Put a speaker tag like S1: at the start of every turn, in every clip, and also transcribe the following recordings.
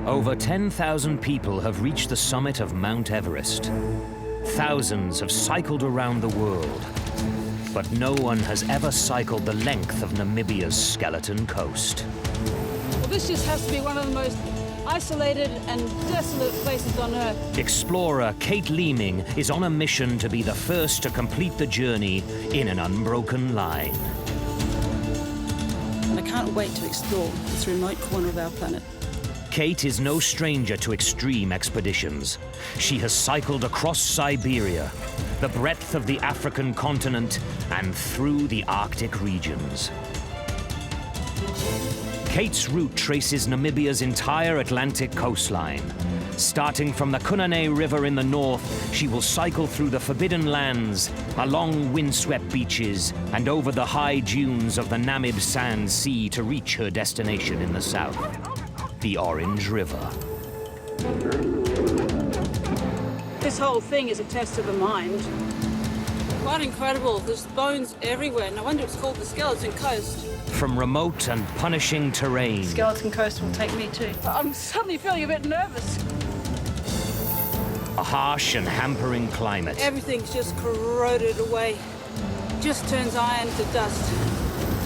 S1: Over 10,000 people have reached the summit of Mount Everest. Thousands have cycled around the world, but no one has ever cycled the length of Namibia's skeleton coast.
S2: Well, this just has to be one of the most isolated and desolate places on Earth.
S1: Explorer Kate Leeming is on a mission to be the first to complete the journey in an unbroken line.
S2: And I can't wait to explore this remote corner of our planet.
S1: Kate is no stranger to extreme expeditions. She has cycled across Siberia, the breadth of the African continent, and through the Arctic regions. Kate's route traces Namibia's entire Atlantic coastline. Starting from the Kunene River in the north, she will cycle through the Forbidden Lands, along windswept beaches, and over the high dunes of the Namib Sand Sea to reach her destination in the south, the Orange River.
S2: This whole thing is a test of the mind. Quite incredible. There's bones everywhere. No wonder it's called the Skeleton Coast.
S1: From remote and punishing terrain.
S2: Skeleton Coast will take me too. I'm suddenly feeling a bit nervous.
S1: A harsh and hampering climate.
S2: Everything's just corroded away. Just turns iron to dust.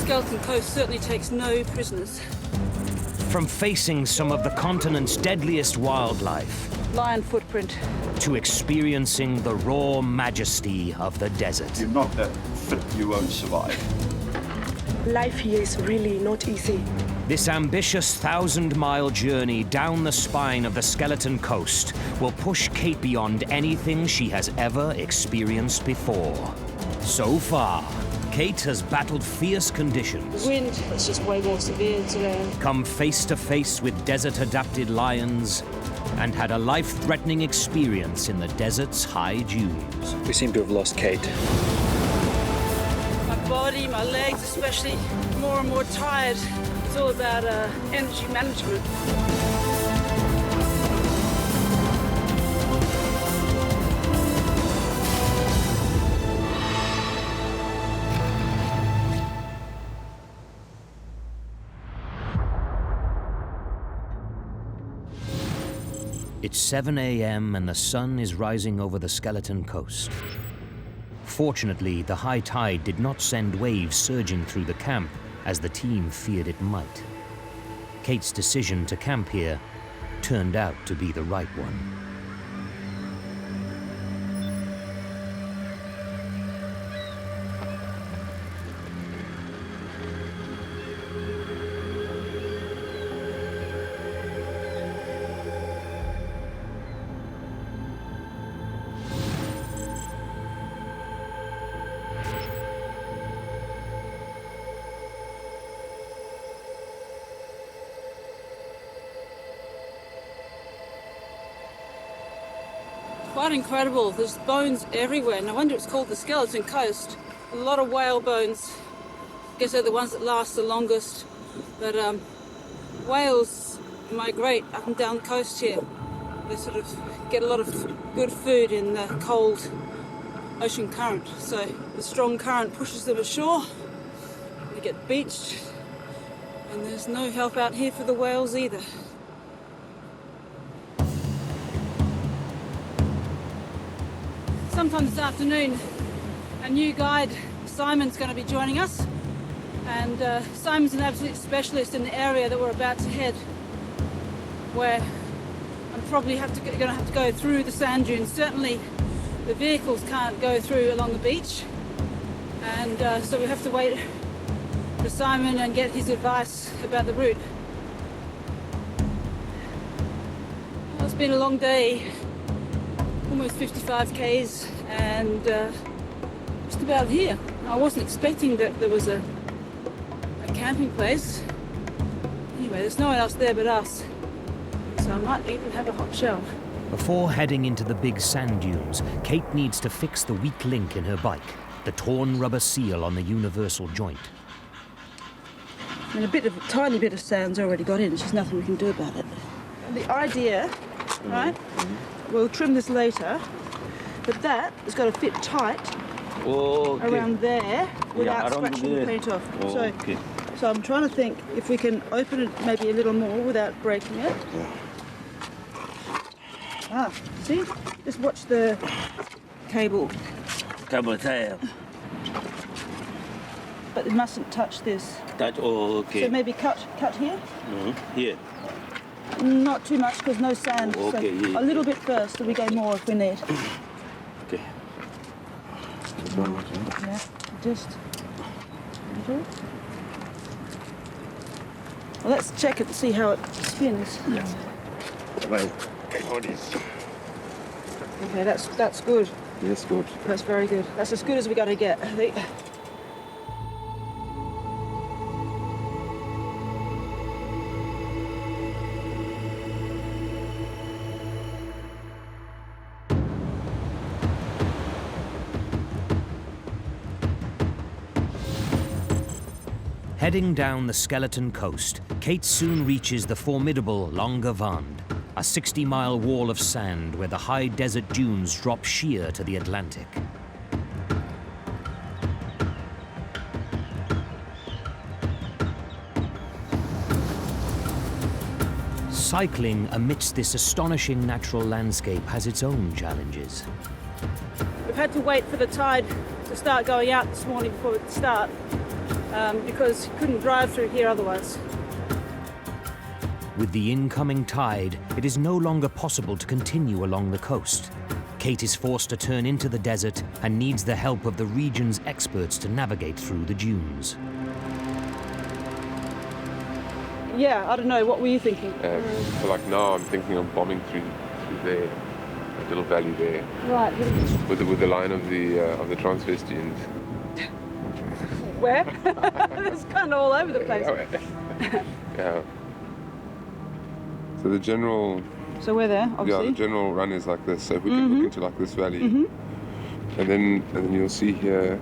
S2: Skeleton Coast certainly takes no prisoners.
S1: From facing some of the continent's deadliest wildlife.
S2: Lion footprint.
S1: To experiencing the raw majesty of the desert.
S3: If you're not that fit, you won't survive.
S4: Life here is really not easy.
S1: This ambitious 1,000-mile journey down the spine of the Skeleton Coast will push Kate beyond anything she has ever experienced before. So far, Kate has battled fierce conditions.
S2: The wind is just way more severe today.
S1: Come face to face with desert-adapted lions, and had a life-threatening experience in the desert's high dunes.
S5: We seem to have lost Kate.
S2: My body, my legs especially, more and more tired. It's all about energy management.
S1: It's 7 a.m. and the sun is rising over the Skeleton Coast. Fortunately, the high tide did not send waves surging through the camp as the team feared it might. Kate's decision to camp here turned out to be the right one.
S2: Quite incredible. There's bones everywhere. No wonder it's called the Skeleton Coast. A lot of whale bones. I guess they're the ones that last the longest. But whales migrate up and down the coast here. They sort of get a lot of good food in the cold ocean current. So the strong current pushes them ashore. They get beached. And there's no help out here for the whales either. Sometime this afternoon, a new guide, Simon's going to be joining us. And Simon's an absolute specialist in the area that we're about to head, where I'm probably going to have to go through the sand dunes. Certainly the vehicles can't go through along the beach. And so we have to wait for Simon and get his advice about the route. Well, it's been a long day. Almost 55 k's and just about here. I wasn't expecting that there was a camping place. Anyway, there's no one else there but us. So I might even have a hot shower.
S1: Before heading into the big sand dunes, Kate needs to fix the weak link in her bike, the torn rubber seal on the universal joint.
S2: And a tiny bit of sand's already got in. There's just nothing we can do about it. The idea, right? We'll trim this later, but that has got to fit tight around there without scratching the paint off. So I'm trying to think if we can open it maybe a little more without breaking it. Ah, see? Just watch the cable.
S5: Cable tail.
S2: But it mustn't touch this.
S5: That okay.
S2: So maybe cut here?
S5: Here.
S2: Not too much because no sand.
S5: Oh, okay,
S2: so
S5: yeah.
S2: a little bit first, and we go more if we need.
S5: Okay.
S2: Yeah, just. Well, let's check it and see how it spins.
S5: Yes. Right.
S2: Okay, that's good.
S5: Yes, good.
S2: That's very good. That's as good as we got to get, I think.
S1: Heading down the skeleton coast, Kate soon reaches the formidable Lange Wand, a 60-mile wall of sand where the high desert dunes drop sheer to the Atlantic. Cycling amidst this astonishing natural landscape has its own challenges.
S2: We've had to wait for the tide to start going out this morning before we could start. Because you couldn't drive through here otherwise.
S1: With the incoming tide, it is no longer possible to continue along the coast. Kate is forced to turn into the desert and needs the help of the region's experts to navigate through the dunes.
S2: Yeah, I don't know. What were you thinking?
S6: So like now I'm thinking of bombing through there, a little valley there,
S2: Right.
S6: with the line of the transverse dunes.
S2: Where? It's kind of all over the place.
S6: Yeah. So the general,
S2: So we're there, obviously.
S6: the general run is like this. So if we can look into like this valley, and then you'll see here,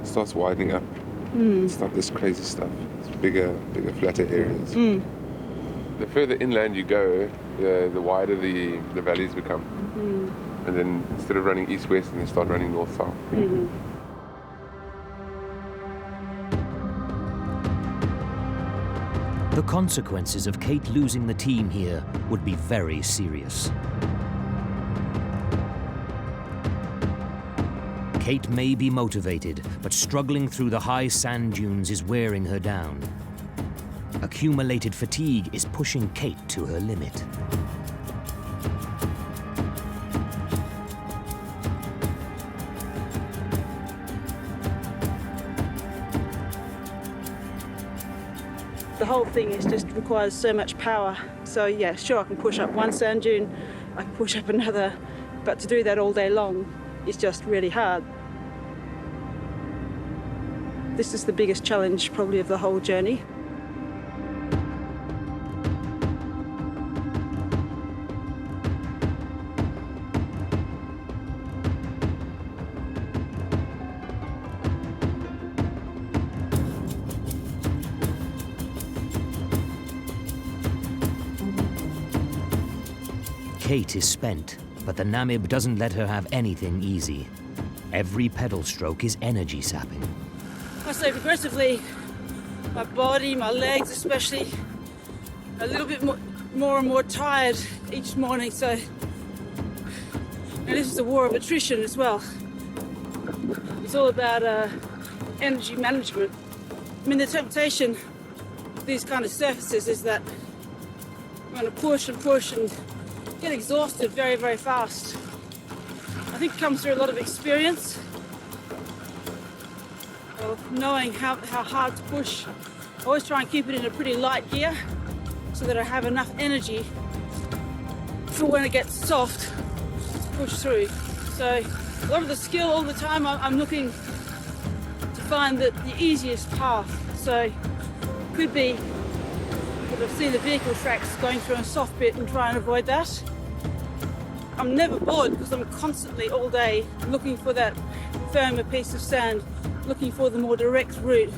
S6: it starts widening up. It's not this crazy stuff. It's bigger, flatter areas. The further inland you go, the wider the valleys become. And then instead of running east-west, they start running north-south.
S1: The consequences of Kate losing the team here would be very serious. Kate may be motivated, but struggling through the high sand dunes is wearing her down. Accumulated fatigue is pushing Kate to her limit.
S2: The whole thing requires so much power. So yeah, sure, I can push up one sand dune, I can push up another, but to do that all day long is just really hard. This is the biggest challenge probably of the whole journey.
S1: Kate is spent, but the Namib doesn't let her have anything easy. Every pedal stroke is energy sapping.
S2: I say progressively, my body, my legs especially, a little bit more and more tired each morning. So, and this is a war of attrition as well. It's all about energy management. I mean, the temptation of these kind of surfaces is that I'm going to push and push and get exhausted very, very fast. I think it comes through a lot of experience of knowing how hard to push. I always try and keep it in a pretty light gear so that I have enough energy for when it gets soft to push through. So a lot of the skill all the time, I'm looking to find the easiest path. So could be that I've seen the vehicle tracks going through a soft bit and try and avoid that. I'm never bored because I'm constantly all day looking for that firmer piece of sand, looking for the more direct route.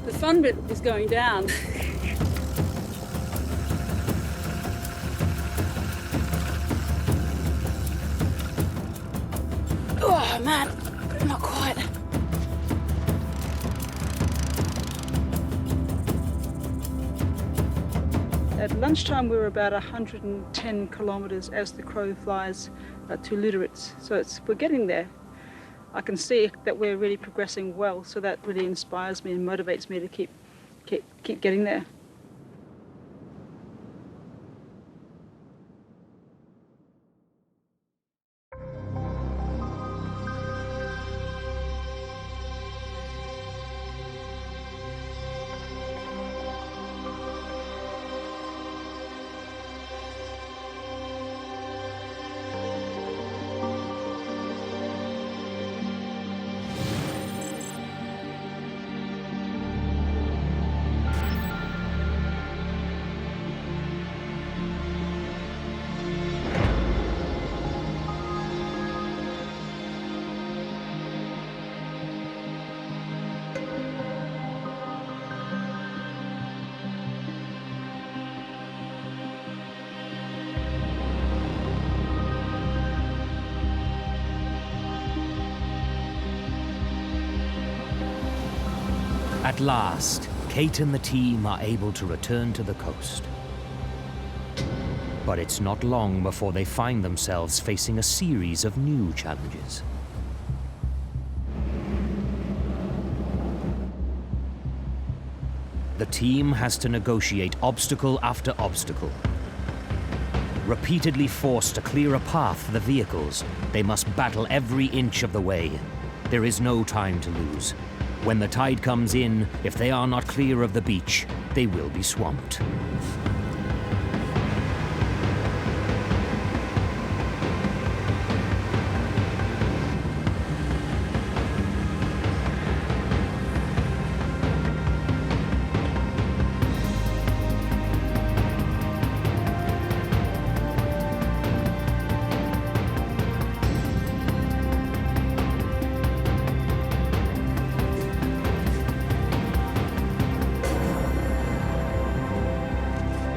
S2: The fun bit is going down. Oh man, not quite. At lunchtime, we were about 110 kilometres as the crow flies to Luderitz. So we're getting there. I can see that we're really progressing well, so that really inspires me and motivates me to keep getting there.
S1: At last, Kate and the team are able to return to the coast. But it's not long before they find themselves facing a series of new challenges. The team has to negotiate obstacle after obstacle. Repeatedly forced to clear a path for the vehicles, they must battle every inch of the way. There is no time to lose. When the tide comes in, if they are not clear of the beach, they will be swamped.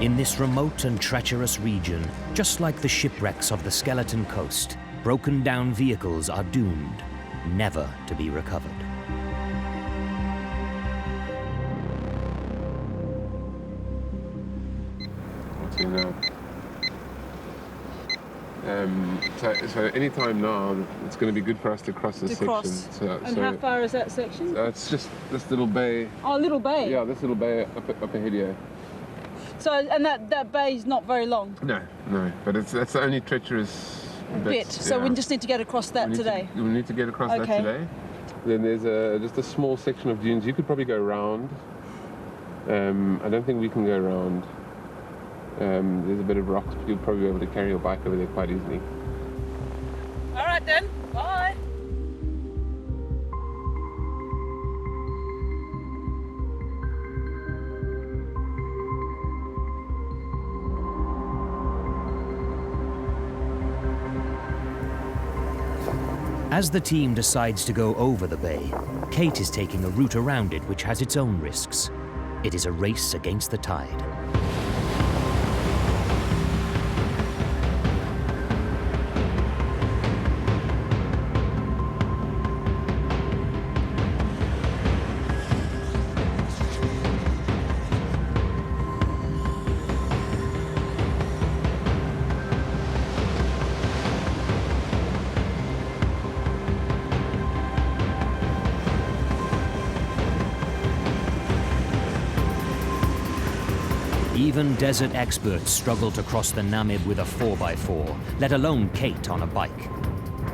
S1: In this remote and treacherous region, just like the shipwrecks of the Skeleton Coast, broken down vehicles are doomed, never to be recovered.
S6: What's in now? So any time now, it's going to be good for us to cross this section.
S2: And how far is that section?
S6: It's just this little bay.
S2: Oh, a little bay?
S6: Yeah, this little bay up ahead here.
S2: So, and that bay is not very long?
S6: No, but that's the only treacherous bit.
S2: So we just need to get across that today?
S6: We need to get across that today. Then there's just a small section of dunes. You could probably go around. I don't think we can go around. There's a bit of rocks, but you'll probably be able to carry your bike over there quite easily.
S2: All right then, bye.
S1: As the team decides to go over the bay, Kate is taking a route around it which has its own risks. It is a race against the tide. Even desert experts struggle to cross the Namib with a 4x4, let alone Kate on a bike.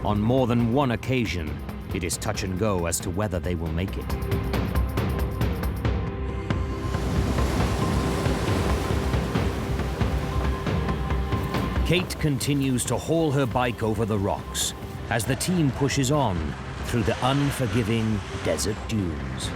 S1: On more than one occasion, it is touch and go as to whether they will make it. Kate continues to haul her bike over the rocks as the team pushes on through the unforgiving desert dunes.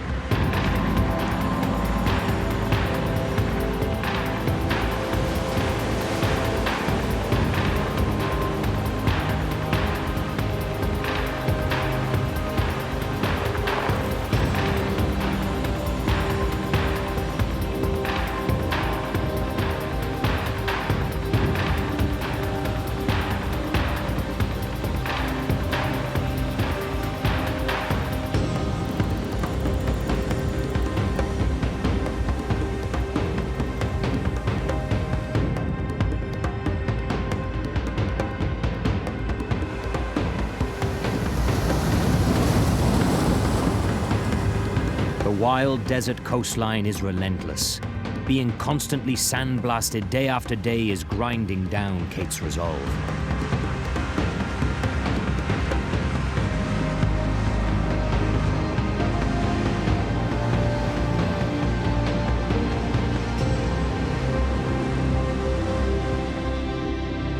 S1: wild desert coastline is relentless. Being constantly sandblasted day after day is grinding down Kate's resolve.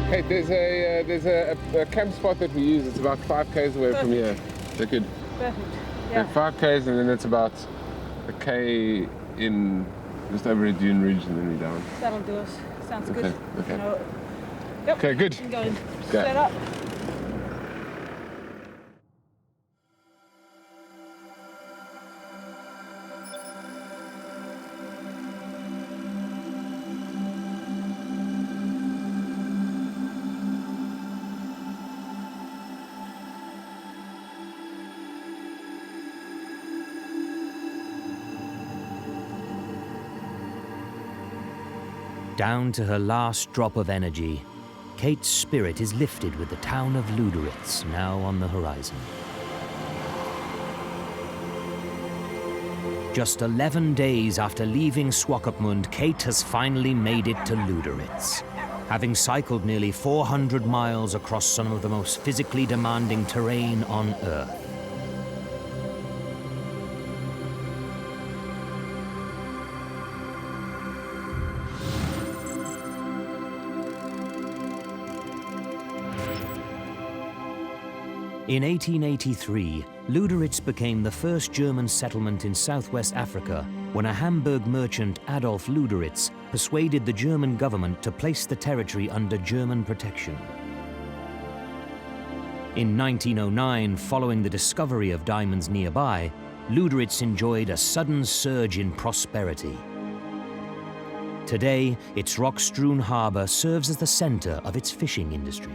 S6: Hey, there's a camp spot that we use. It's about 5 k's away from here. They're good.
S2: Perfect.
S6: Yeah,
S2: Yeah.
S6: 5 k's, and then it's about a k in just over a dune ridge, and then we're down.
S2: That'll do us. Sounds good.
S6: Okay.
S2: You know, yep.
S6: Okay, good.
S2: You can go and
S6: Go.
S2: set up.
S1: Down to her last drop of energy, Kate's spirit is lifted with the town of Luderitz now on the horizon. Just 11 days after leaving Swakopmund, Kate has finally made it to Luderitz. Having cycled nearly 400 miles across some of the most physically demanding terrain on Earth. In 1883, Luderitz became the first German settlement in southwest Africa when a Hamburg merchant, Adolf Luderitz, persuaded the German government to place the territory under German protection. In 1909, following the discovery of diamonds nearby, Luderitz enjoyed a sudden surge in prosperity. Today, its rock-strewn harbor serves as the center of its fishing industry.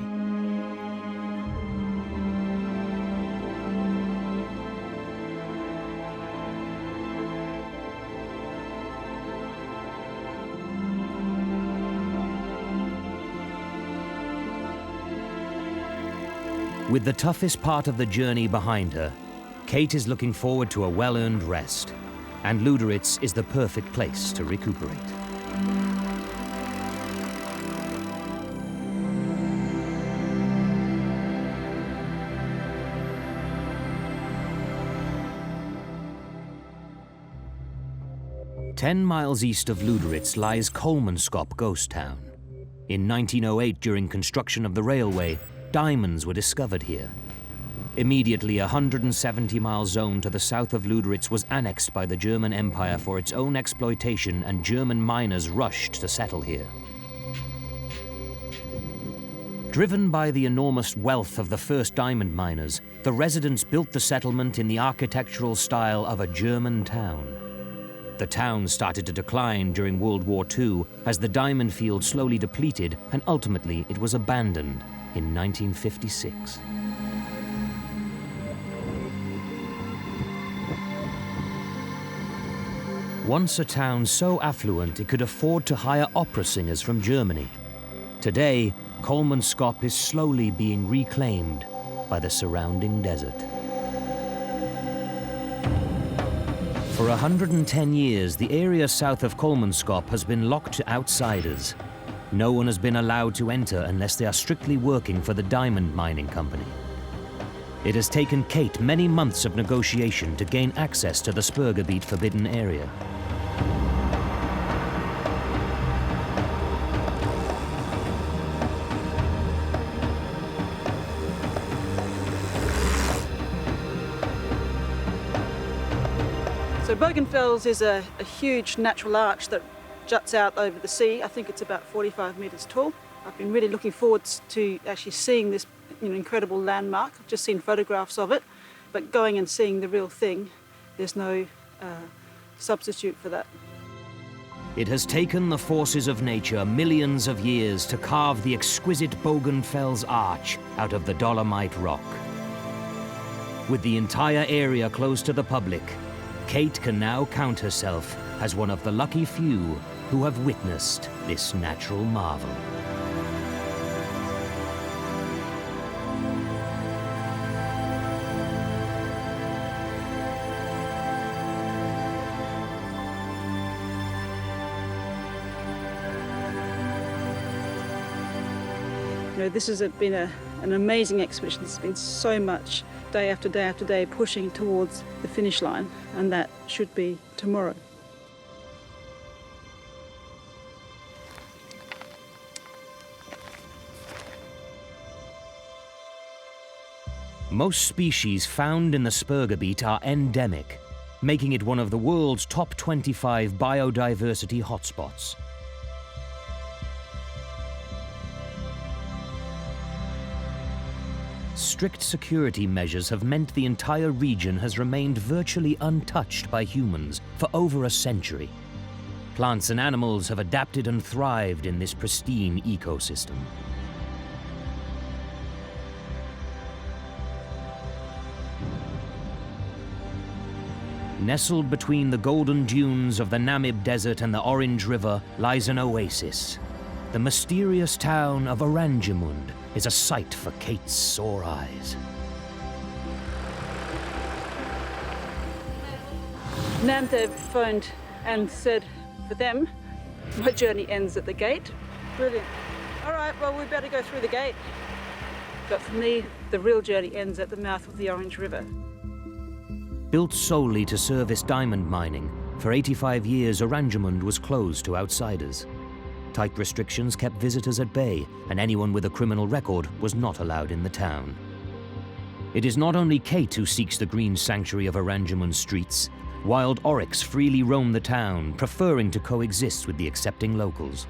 S1: With the toughest part of the journey behind her, Kate is looking forward to a well-earned rest, and Luderitz is the perfect place to recuperate. "10 miles east of Luderitz lies Kolmanskop ghost town. In 1908, during construction of the railway, diamonds were discovered here. Immediately, a 170-mile zone to the south of Luderitz was annexed by the German Empire for its own exploitation, and German miners rushed to settle here. Driven by the enormous wealth of the first diamond miners, the residents built the settlement in the architectural style of a German town. The town started to decline during World War II as the diamond field slowly depleted, and ultimately it was abandoned in 1956. Once a town so affluent it could afford to hire opera singers from Germany. Today, Kolmanskop is slowly being reclaimed by the surrounding desert. For 110 years, the area south of Kolmanskop has been locked to outsiders. No one has been allowed to enter unless they are strictly working for the diamond mining company. It has taken Kate many months of negotiation to gain access to the Sperrgebiet forbidden area.
S2: So Bergenfels is a huge natural arch that juts out over the sea. I think it's about 45 metres tall. I've been really looking forward to actually seeing this incredible landmark. I've just seen photographs of it, but going and seeing the real thing, there's no substitute for that.
S1: It has taken the forces of nature millions of years to carve the exquisite Bergenfels arch out of the dolomite rock. With the entire area closed to the public, Kate can now count herself as one of the lucky few who have witnessed this natural marvel.
S2: You know, this has been an amazing expedition. There's been so much day after day after day pushing towards the finish line, and that should be tomorrow.
S1: Most species found in the Sperrgebiet are endemic, making it one of the world's top 25 biodiversity hotspots. Strict security measures have meant the entire region has remained virtually untouched by humans for over a century. Plants and animals have adapted and thrived in this pristine ecosystem. Nestled between the golden dunes of the Namib Desert and the Orange River lies an oasis. The mysterious town of Oranjemund is a sight for Kate's sore eyes.
S2: Namdev phoned and said for them, my journey ends at the gate. Brilliant. All right, well, we better go through the gate. But for me, the real journey ends at the mouth of the Orange River.
S1: Built solely to service diamond mining, for 85 years Oranjemund was closed to outsiders. Tight restrictions kept visitors at bay, and anyone with a criminal record was not allowed in the town. It is not only Kate who seeks the green sanctuary of Oranjemund's streets. Wild oryx freely roam the town, preferring to coexist with the accepting locals.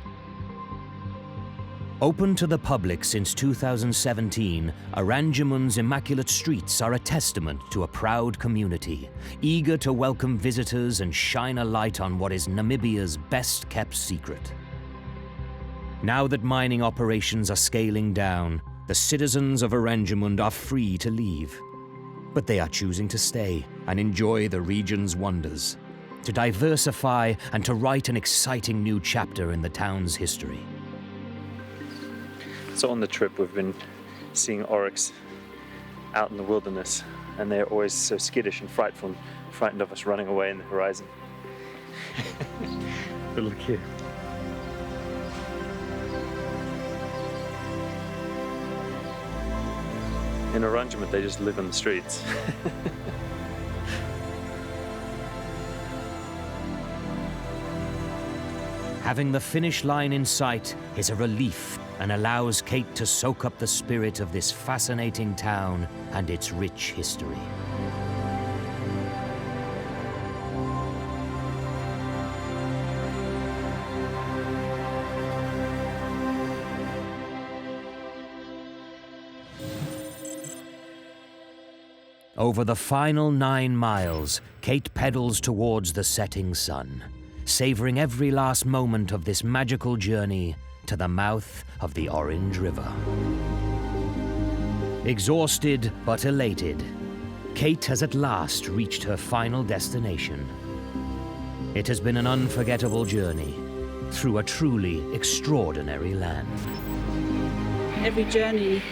S1: Open to the public since 2017, Oranjemund's immaculate streets are a testament to a proud community, eager to welcome visitors and shine a light on what is Namibia's best-kept secret. Now that mining operations are scaling down, the citizens of Oranjemund are free to leave. But they are choosing to stay and enjoy the region's wonders, to diversify and to write an exciting new chapter in the town's history.
S5: So on the trip we've been seeing oryx out in the wilderness, and they're always so skittish and frightened of us running away in the horizon. But look here. In Oranjemund they just live in the streets.
S1: Having the finish line in sight is a relief and allows Kate to soak up the spirit of this fascinating town and its rich history. Over the final 9 miles, Kate pedals towards the setting sun, savoring every last moment of this magical journey to the mouth of the Orange River. Exhausted but elated, Kate has at last reached her final destination. It has been an unforgettable journey through a truly extraordinary land.
S2: Every journey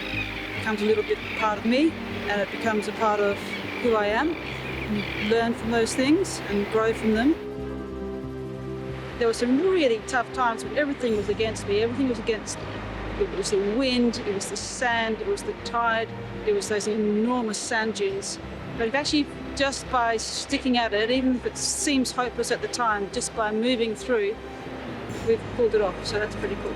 S2: becomes a little bit part of me, and it becomes a part of who I am. And learn from those things and grow from them. There were some really tough times when everything was against me. Everything was against me. It was the wind, it was the sand, it was the tide, it was those enormous sand dunes. But if actually, just by sticking at it, even if it seems hopeless at the time, just by moving through, we've pulled it off. So that's pretty cool.